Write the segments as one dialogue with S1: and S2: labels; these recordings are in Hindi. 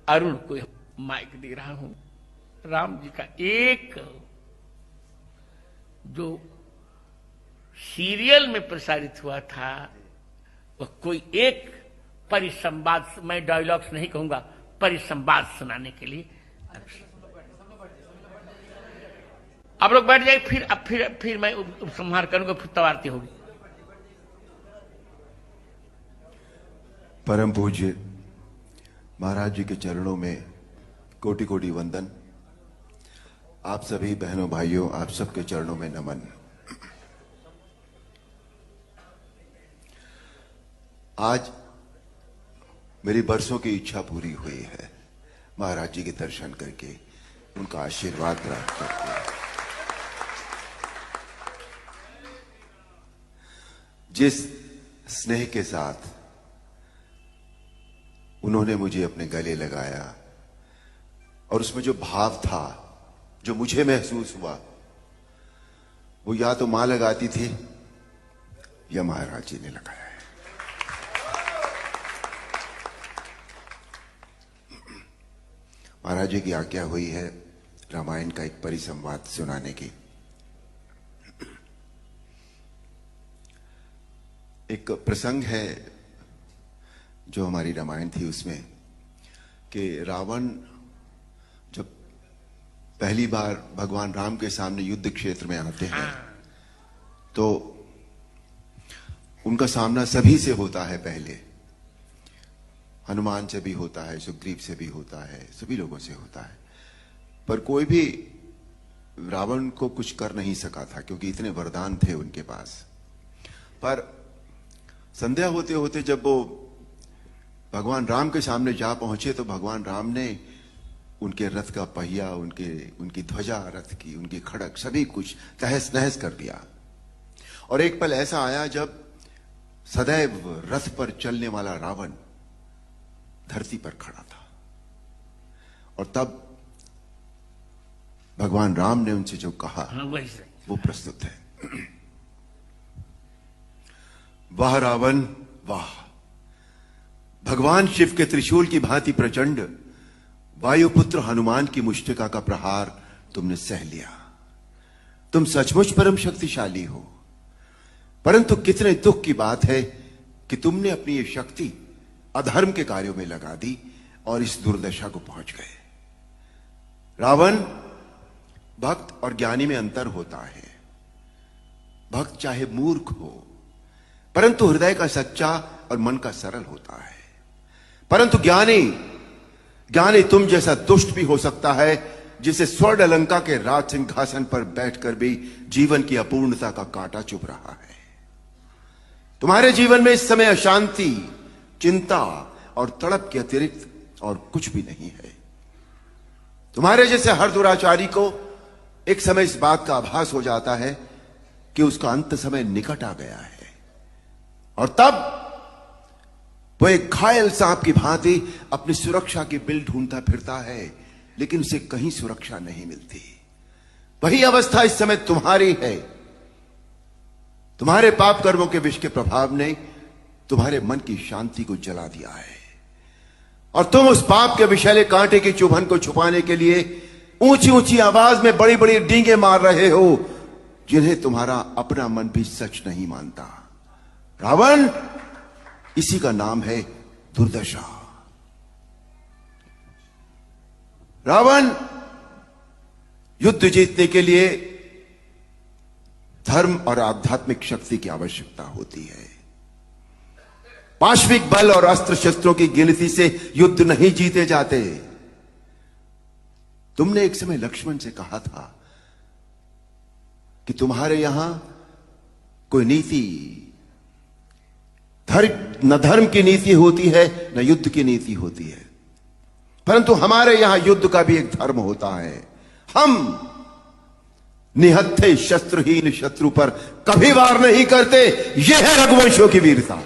S1: अरुण को माइक दे रहा हूं। राम जी का एक जो सीरियल में प्रसारित हुआ था वह कोई एक परिसंवाद, मैं डायलॉग्स नहीं कहूंगा, परिसंवाद सुनाने के लिए आप लोग बैठ जाए। फिर मैं उपसंहार करूंगा, फिर तब आरती होगी।
S2: परम पूज्य महाराज जी के चरणों में कोटि कोटि वंदन। आप सभी बहनों भाइयों, आप सबके चरणों में नमन। आज मेरी बरसों की इच्छा पूरी हुई है, महाराज जी के दर्शन करके, उनका आशीर्वाद प्राप्त करके। जिस स्नेह के साथ उन्होंने मुझे अपने गले लगाया और उसमें जो भाव था, जो मुझे महसूस हुआ, वो या तो मां लगाती थी या महाराज जी ने लगाया है। महाराज जी की आज्ञा हुई है रामायण का एक परिसंवाद सुनाने की। एक प्रसंग है जो हमारी रामायण थी उसमें, कि रावण जब पहली बार भगवान राम के सामने युद्ध क्षेत्र में आते हैं तो उनका सामना सभी से होता है। पहले हनुमान से भी होता है, सुग्रीव से भी होता है, सभी लोगों से होता है, पर कोई भी रावण को कुछ कर नहीं सका था क्योंकि इतने वरदान थे उनके पास। पर संध्या होते होते जब वो भगवान राम के सामने जा पहुंचे तो भगवान राम ने उनके रथ का पहिया, उनकी ध्वजा रथ की, उनकी खड़क, सभी कुछ तहस नहस कर दिया। और एक पल ऐसा आया जब सदैव रथ पर चलने वाला रावण धरती पर खड़ा था, और तब भगवान राम ने उनसे जो कहा वो प्रस्तुत है। वाह रावण वाह, भगवान शिव के त्रिशूल की भांति प्रचंड वायुपुत्र हनुमान की मुष्टिका का प्रहार तुमने सह लिया। तुम सचमुच परम शक्तिशाली हो, परंतु कितने दुख की बात है कि तुमने अपनी ये शक्ति अधर्म के कार्यों में लगा दी और इस दुर्दशा को पहुंच गए। रावण, भक्त और ज्ञानी में अंतर होता है। भक्त चाहे मूर्ख हो परंतु हृदय का सच्चा और मन का सरल होता है, परंतु ज्ञानी तुम जैसा दुष्ट भी हो सकता है, जिसे स्वर्ण अलंका के राज सिंहासन पर बैठकर भी जीवन की अपूर्णता का कांटा चुभ रहा है। तुम्हारे जीवन में इस समय अशांति, चिंता और तड़प के अतिरिक्त और कुछ भी नहीं है। तुम्हारे जैसे हर दुराचारी को एक समय इस बात का आभास हो जाता है कि उसका अंत समय निकट आ गया है, और तब वो एक घायल सांप की भांति अपनी सुरक्षा की बिल ढूंढता फिरता है, लेकिन उसे कहीं सुरक्षा नहीं मिलती। वही अवस्था इस समय तुम्हारी है। तुम्हारे पाप कर्मों के विष के प्रभाव ने तुम्हारे मन की शांति को जला दिया है, और तुम उस पाप के विषैले कांटे की चुभन को छुपाने के लिए ऊंची ऊंची आवाज में बड़ी बड़ी डींगे मार रहे हो, जिन्हें तुम्हारा अपना मन भी सच नहीं मानता। रावण, इसी का नाम है दुर्दशा। रावण, युद्ध जीतने के लिए धर्म और आध्यात्मिक शक्ति की आवश्यकता होती है। पाश्विक बल और अस्त्र शस्त्रों की गिनती से युद्ध नहीं जीते जाते। तुमने एक समय लक्ष्मण से कहा था कि तुम्हारे यहां कोई नीति, न धर्म की नीति होती है, न युद्ध की नीति होती है, परंतु हमारे यहां युद्ध का भी एक धर्म होता है। हम निहत्थे शस्त्रहीन शत्रु पर कभी वार नहीं करते। यह है रघुवंशों की वीरता।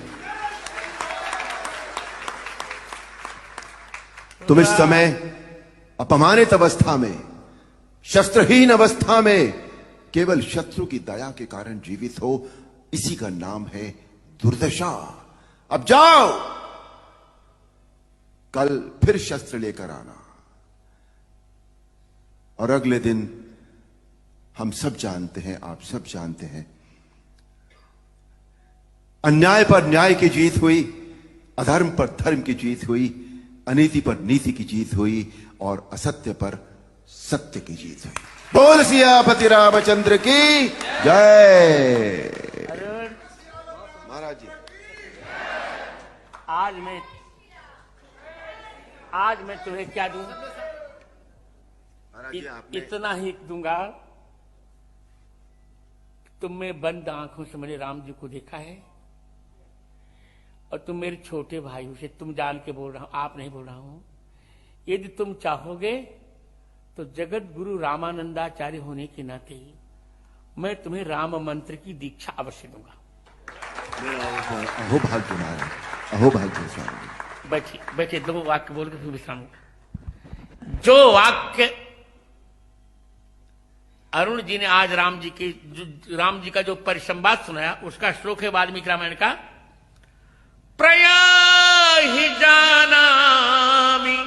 S2: तुम इस समय अपमानित अवस्था में, शस्त्रहीन अवस्था में, केवल शत्रु की दया के कारण जीवित हो, इसी का नाम है दुर्दशा। अब जाओ, कल फिर शस्त्र लेकर आना। और अगले दिन हम सब जानते हैं, आप सब जानते हैं, अन्याय पर न्याय की जीत हुई, अधर्म पर धर्म की जीत हुई, अनीति पर नीति की जीत हुई और असत्य पर सत्य की जीत हुई। बोल सियापति रामचंद्र की जय। महाराज जी,
S1: आज मैं तुम्हें क्या दूं?
S2: महाराज जी, आपने
S1: इतना ही दूंगा। तुमने बंद आंखों से मैंने राम जी को देखा है और तुम मेरे छोटे भाई हो, से तुम जान के बोल रहा हूं, आप नहीं बोल रहा हूं। यदि तुम चाहोगे तो जगत गुरु रामानंदाचार्य होने के नाते मैं तुम्हें राम मंत्र की दीक्षा अवश्य दूंगा।
S2: अहो भाग्य महाराज, अहो भाग्य स्वामी।
S1: बैठिए बैठिए, 2 वाक्य बोल के फिर विश्राम। जो वाक्य अरुण जी ने आज राम जी का जो परिसंवाद सुनाया, उसका श्लोक है वाल्मीकि रामायण का। प्रयाहि जानामि,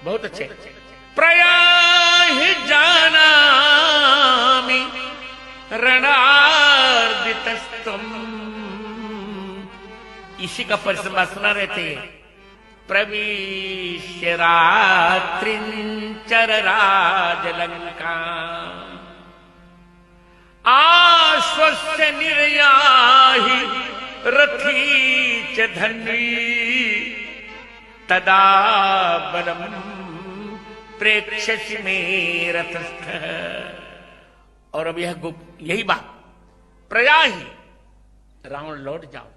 S1: बहुत अच्छे। प्रयाहि जानामि रणार्दितस्तम, इसी का परिसंवाद सुना रहे थे। प्रविश्य रात्रिंचर राजलंका, आश्वस्य निर्याहि रथी च धन्वी, तदा बलम प्रेक्षसि मे रथस्थ। और अब यही बात, प्रयाहि, रावण लौट जाओ।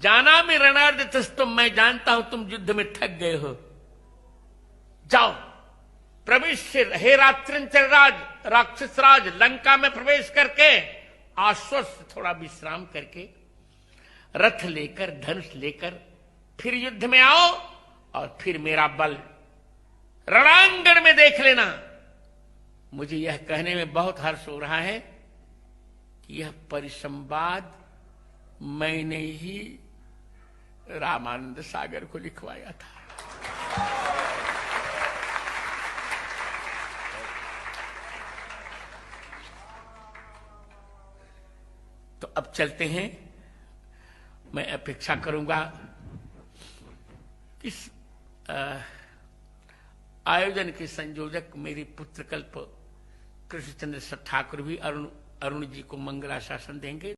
S1: जाना में रणार्दितस्तम, मैं जानता हूं तुम युद्ध में थक गए हो, जाओ। प्रविश्य, हे रात्रिंचर राज, राक्षस राज, लंका में प्रवेश करके आश्वस्त, थोड़ा विश्राम करके, रथ लेकर, धनुष लेकर फिर युद्ध में आओ और फिर मेरा बल रणांगण में देख लेना। मुझे यह कहने में बहुत हर्ष हो रहा है कि यह परिसंवाद मैंने ही रामानंद सागर को लिखवाया था। तो अब चलते हैं। मैं अपेक्षा करूंगा कि आयोजन के संयोजक मेरे पुत्रकल्प कृष्णचंद्र ठाकुर भी अरुण जी को मंगलाशासन देंगे।